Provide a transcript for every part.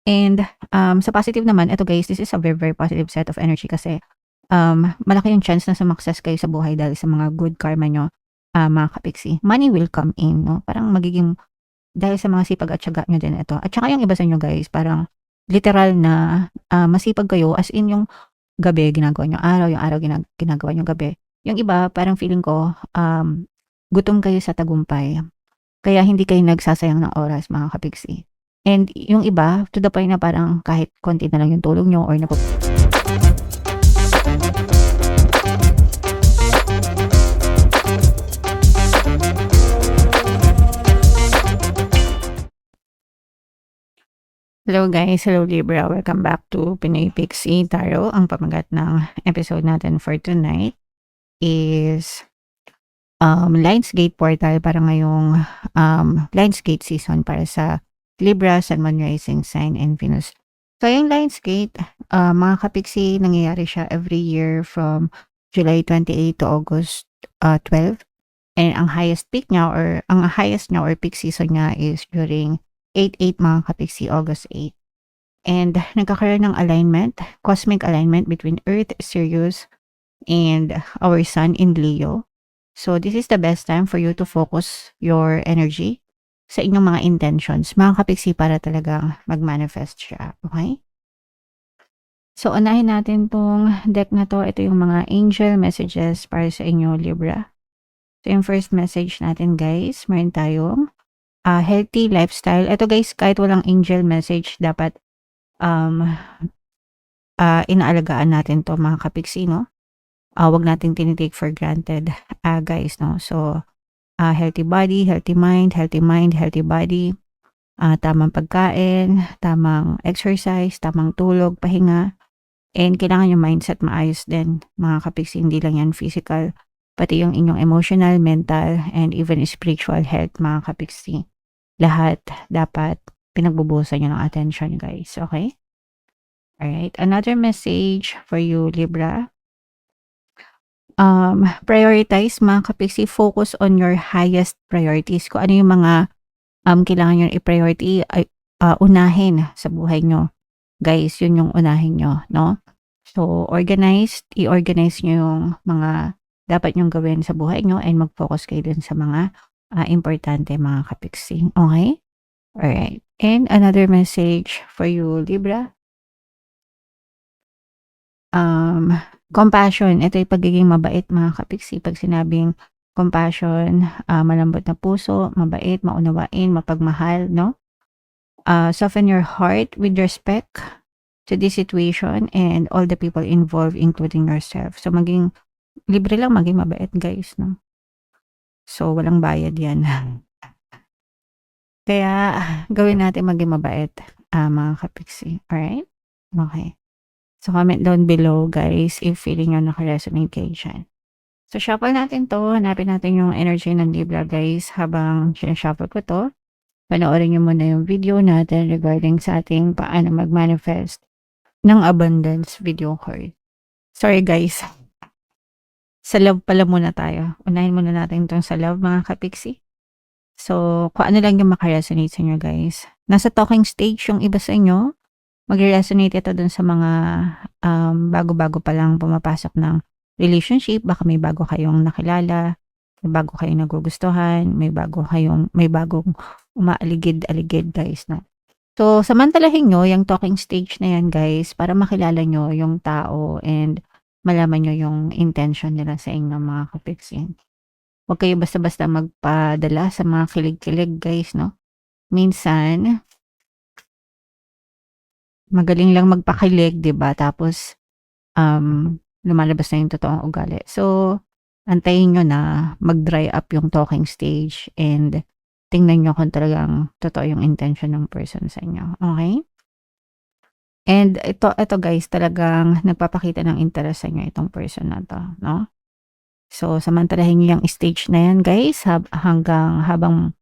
And, sa positive naman, eto guys, this is a very, very positive set of energy kasi, malaki yung chance na sumakses kayo sa buhay dahil sa mga good karma niyo, mga ka-Pixie. Money will come in 'no, parang magiging dahil sa mga sipag at tiyaga niyo din ito. At saka yung iba sa inyo guys, parang literal na, masipag kayo as in yung gabi ginagawa niyong araw, yung araw ginagawa niyong gabi. Yung iba parang feeling ko, gutom kayo sa tagumpay. Kaya hindi kayo nagsasayang ng oras mga ka-Pixie. And yung iba, to the point na parang kahit konti na lang yung tulog niyo or Hello guys, hello Libra, welcome back to Pinoy Pixie Tarot. Ang pamagat ng episode natin for tonight is Lionsgate Portal para ngayong Lionsgate season para sa Libra, Sun, Moon, Rising Sign, and Venus. So yung Lionsgate, mga ka-Pixie, nangyayari siya every year from July 28 to August 12. And ang highest peak niya or peak season niya is during 8/8 mga ka-Pixie, August 8. And nagkakaroon ng alignment, cosmic alignment between Earth, Sirius, and our Sun in Leo. So this is the best time for you to focus your energy sa inyong mga intentions, mga ka-Pixie, para talagang mag-manifest siya. Okay? So unahin natin tong deck na to. Ito yung mga angel messages para sa inyo, Libra. So yung first message natin guys, meron tayong healthy lifestyle. Ito guys, kahit walang angel message, dapat inaalagaan natin to mga ka-Pixie, no? Wag nating tinitake for granted, guys, no? So, healthy body, healthy mind, healthy mind, healthy body, tamang pagkain, tamang exercise, tamang tulog, pahinga, and kailangan yung mindset maayos din, mga ka-Pixie. Hindi lang yan physical, pati yung inyong emotional, mental, and even spiritual health, mga ka-Pixie. Lahat dapat pinagbubuhusan nyo ng attention, guys. Okay? Alright. Another message for you, Libra. Prioritize, mga ka-Pixie. Focus on your highest priorities. Kung ano yung mga kailangan nyo i-priority, unahin sa buhay nyo. Guys, yun yung unahin nyo, no? So, i-organize nyo yung mga dapat nyong gawin sa buhay nyo and mag-focus kayo dun sa mga importante, mga ka-Pixie. Okay? Alright. And another message for you, Libra. Compassion. Ito yung pagiging mabait, mga ka-Pixie. Pag sinabing compassion, malambot na puso, mabait, maunawain, mapagmahal, no? Soften your heart with respect to this situation and all the people involved, including yourself. So, libre lang maging mabait, guys, no? So, walang bayad yan. Kaya, gawin natin maging mabait, mga ka-Pixie. Alright? Okay. So, comment down below, guys, if feeling nyo naka-resonate kayo dyan. So, shuffle natin to. Hanapin natin yung energy ng Libra, guys. Habang sinashuffle ko to, panoorin nyo muna yung video natin regarding sa ating paano mag-manifest ng abundance video card. Sorry, guys. Sa love pala muna tayo. Unahin muna natin itong sa love, mga ka-Pixie. So, kung ano lang yung makaresonate sa inyo, guys. Nasa talking stage yung iba sa inyo. Mag-resonate ito dun sa mga bago-bago pa lang pumapasok ng relationship. Baka may bago kayong nakilala, may bago kayong nagugustuhan, may bagong umaaligid-aligid, guys, na. So, samantalahin nyo yung talking stage na yan, guys, para makilala nyo yung tao and malaman nyo yung intention nila sa inyo, mga ka-Pixie. Huwag kayo basta-basta magpadala sa mga kilig-kilig, guys, no? Minsan, magaling lang magpakilig, 'di ba? Tapos, lumalabas na yung totoong ugali. So, antayin nyo na mag-dry up yung talking stage and tingnan nyo kung talagang totoo yung intention ng person sa inyo. Okay? And ito guys, talagang nagpapakita ng interest sa inyo itong person na to, no? So, samantalahin nyo yung stage na yan, guys, habang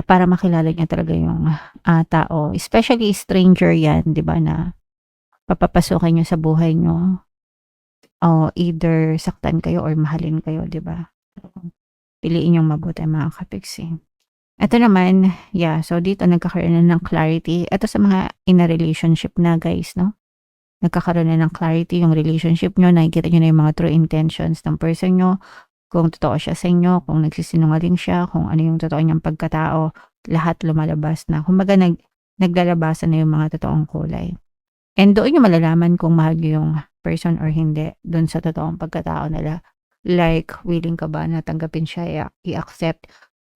para makilala niya talaga yung tao. Especially stranger yan, di ba, na papapasukin nyo sa buhay nyo. O either saktan kayo or mahalin kayo, di ba? Piliin yung mabuti, mga ka-Pixie. Ito naman, yeah, so dito nagkakaroon na ng clarity. Ito sa mga in a relationship na guys, no? Nagkakaroon na ng clarity yung relationship nyo, nakikita nyo na yung mga true intentions ng person nyo, kung totoo siya sa inyo, kung nagsisinungaling siya, kung ano yung totoo niyang pagkatao, lahat lumalabas na. Kumbaga naglalabasan na yung mga totoong kulay. And doon nyo malalaman kung mahal nyo yung person or hindi, doon sa totoong pagkatao nila. Like, willing ka ba na tanggapin siya, i-accept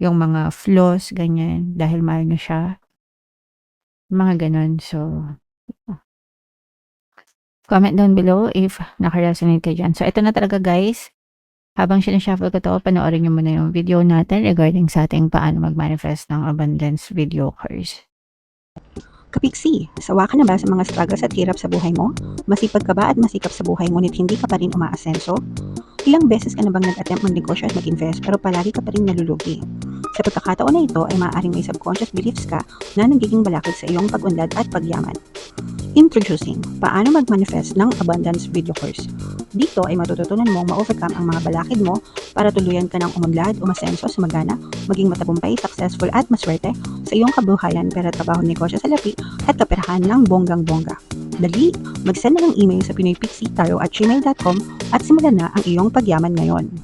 yung mga flaws, ganyan, dahil mahal nyo siya. Mga ganon. So, comment down below if nakaresonate kayo dyan. So, ito na talaga guys. Habang sinashuffle ko to, panoorin nyo muna yung video natin regarding sa ating paano mag-manifest ng abundance video course. Kapiksi, sawa ka na ba sa mga struggles at hirap sa buhay mo? Masipag ka ba at masikap sa buhay ngunit hindi ka pa rin umaasenso? Ilang beses ka na bang nag-attempt magnegosyo at mag-invest pero palagi ka pa rin nalulugi? Sa pagkakataon na ito ay maaaring may subconscious beliefs ka na nagiging balakid sa iyong pag-unlad at pagyaman. Introducing, paano mag-manifest ng abundance video course. Dito ay matututunan mong ma-overcome ang mga balakid mo para tuluyan ka ng umunlad, umasenso, sumagana, maging matagumpay, successful at maswerte sa iyong kabuhayan, pera, trabaho, negosyo sa lapi at kaperahan ng bonggang-bongga. Dali, mag-send na ng email sa pinoypixie@gmail.com at simulan na ang iyong pagyaman ngayon.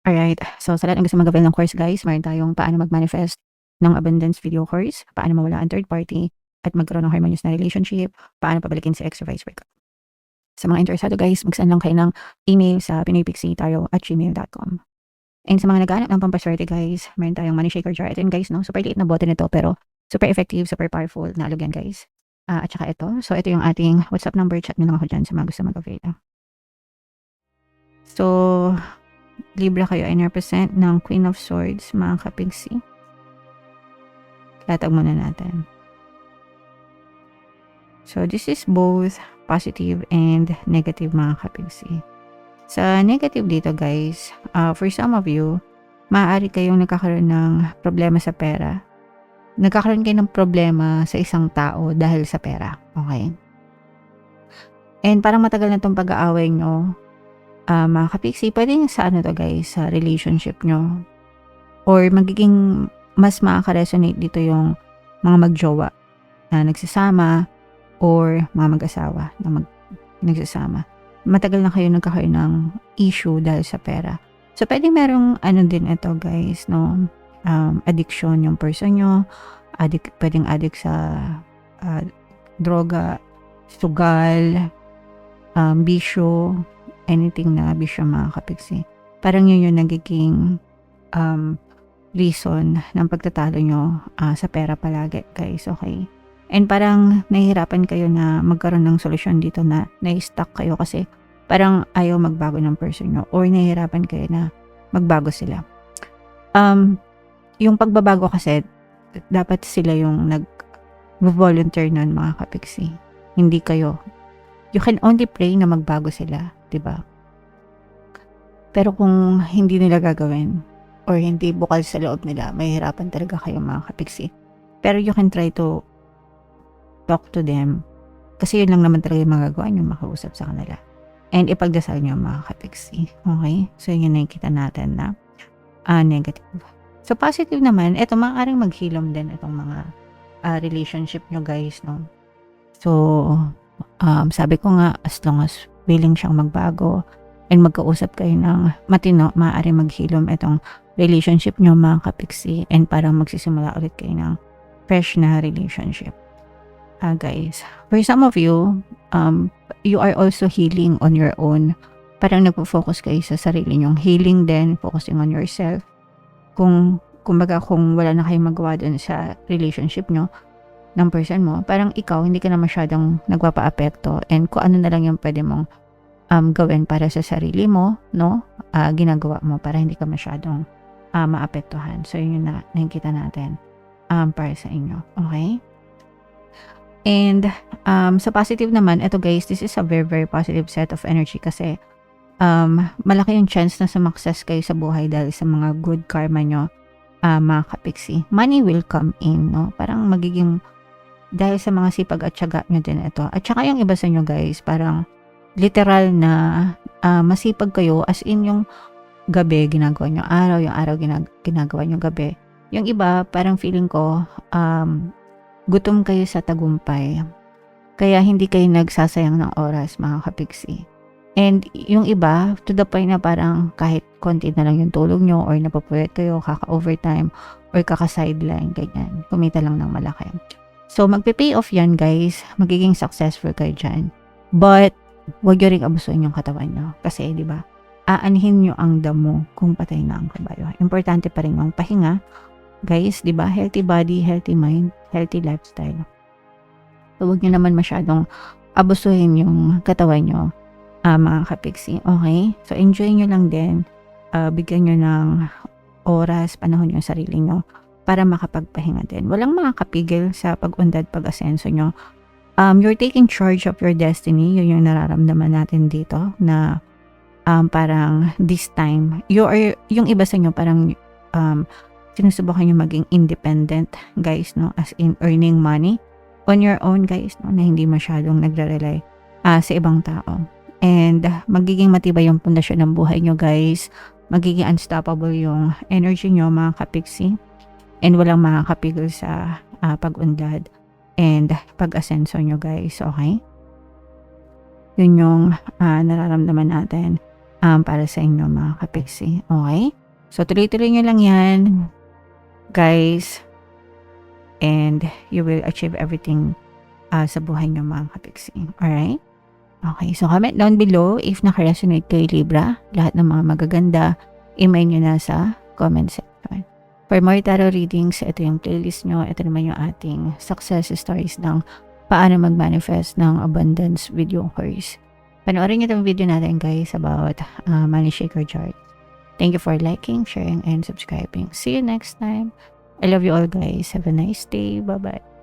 Alright, so sa lahat ng gusto mag-avail ng course guys, meron tayong paano mag-manifest ng abundance video course, paano mawala ang third party, at magkaroon ng harmonious na relationship, paano pabalikin si ex or vice versa. Sa mga interesado guys, mag-send lang kayo ng email sa pinoypixie@gmail.com. And sa mga naghahanap ng pampaswerte guys, meron tayong money shaker jar. Ito yun guys, no? Super liit na bote nito pero super effective, super powerful. Naalog yan guys. At saka ito. So ito yung ating WhatsApp number. Chat nyo lang ako dyan sa mga gusto mag-avail. So, Libra kayo ay represent ng Queen of Swords, mga kapigsi. Latag muna natin. So, this is both positive and negative, mga kapigsi. Sa negative dito guys, for some of you, maaari kayong nagkakaroon ng problema sa pera. Nagkakaroon kayo ng problema sa isang tao dahil sa pera. Okay? And parang matagal na itong pag-aaway nyo. Mga kapiksi, pwede sa ano to guys, sa relationship nyo. Or magiging mas makaka-resonate dito yung mga magjowa na nagsasama or mga mag-asawa na nagsasama. Matagal na kayo nagkakaroon ng issue dahil sa pera. So, pwede merong ano din ito guys, no? Addiction yung person nyo. Pwedeng addict sa droga, sugal, bisyo, anything na bisyo, mga kapiksi. Parang yun yung nagiging reason ng pagtatalo nyo sa pera palagi guys, okay? And parang nahihirapan kayo na magkaroon ng solusyon dito na na-stuck kayo kasi parang ayaw magbago ng person nyo or nahihirapan kayo na magbago sila. Yung pagbabago kasi dapat sila yung nag-volunteer nun, mga kapiksi. Hindi kayo. You can only pray na magbago sila, diba? Pero kung hindi nila gagawin or hindi bukal sa loob nila, mahihirapan talaga kayo, mga kapiksi. Pero you can try to talk to them kasi yun lang naman talaga yung magagawa nyo, makausap sa kanila. And ipagdasal nyo, mga kapiksi. Okay? So yun yung nakikita natin na negative. So positive naman, ito maaaring maghilom din itong mga relationship nyo guys, no? So, sabi ko nga, as long as willing siyang magbago and magkausap kayo ng matino, maaaring maghilom itong relationship nyo, mga kapiksi, and parang magsisimula ulit kayo ng fresh na relationship. Guys, for some of you, you are also healing on your own. Parang nagpo-focus kayo sa sarili nyong healing din, focusing on yourself. Kung wala na kayong magawa dun sa relationship nyo ng person mo, parang ikaw hindi ka na masyadong nagpapa-apekto, and kung ano na lang yung pwede mong gawin para sa sarili mo, no? Ginagawa mo para hindi ka masyadong maapektuhan. So yun na nakikita natin para sa inyo. Okay? And sa positive naman, ito guys, this is a very very positive set of energy kasi malaki yung chance na sumakses kayo sa buhay dahil sa mga good karma nyo, mga kapiksi. Money will come in, no? Parang magiging dahil sa mga sipag at tiyaga nyo din ito. At saka yung iba sa nyo guys, parang literal na masipag kayo, as in yung gabi ginagawa nyo araw, yung araw ginagawa nyo gabi. Yung iba, parang feeling ko, gutom kayo sa tagumpay. Kaya hindi kayo nagsasayang ng oras, mga kapiksi. And yung iba, to the point na parang kahit konti na lang yung tulog nyo or napapuyat kayo, kaka-overtime or kaka-sideline, ganyan. Kumita lang ng malaki. So, magpe-pay off yan, guys. Magiging successful kayo dyan. But, huwag nyo rin abusuin yung katawan nyo. Kasi, di ba, aanhin nyo ang damo kung patay na ang kabayo. Importante pa rin yung pahinga. Guys, di ba, healthy body, healthy mind, healthy lifestyle. So, huwag nyo naman masyadong abusuhin yung katawan nyo, mga kapiksi. Okay? So, enjoy nyo lang din. Bigyan nyo ng oras, panahon yung sarili nyo para makapagpahinga din. Walang makakapigil sa pag-unlad, pag-asenso nyo. You're taking charge of your destiny. Yun yung nararamdaman natin dito na parang this time, yung iba sa inyo parang sinusubukan nyo maging independent, guys, no? As in earning money on your own, guys, no? Na hindi masyadong nagre-rely sa ibang tao. And magiging matibay yung pundasyon ng buhay nyo, guys. Magiging unstoppable yung energy nyo, mga kapiksi. And walang makakapigil sa pag-unlad and pag-asenso nyo, guys. Okay? Yun yung nararamdaman natin para sa inyo, mga kapiksi. Okay? So, tuloy-tuloy nyo lang yan, guys. And you will achieve everything sa buhay nyo, mga kapiksi. Alright? Okay, so comment down below if naka-resonate kay Libra. Lahat ng mga magaganda, email nyo na sa comment section. For more tarot readings, ito yung playlist nyo. Ito naman yung ating success stories ng paano mag-manifest ng abundance video course. Panoorin nyo itong video natin, guys, about money shaker chart. Thank you for liking, sharing, and subscribing. See you next time. I love you all, guys. Have a nice day. Bye-bye.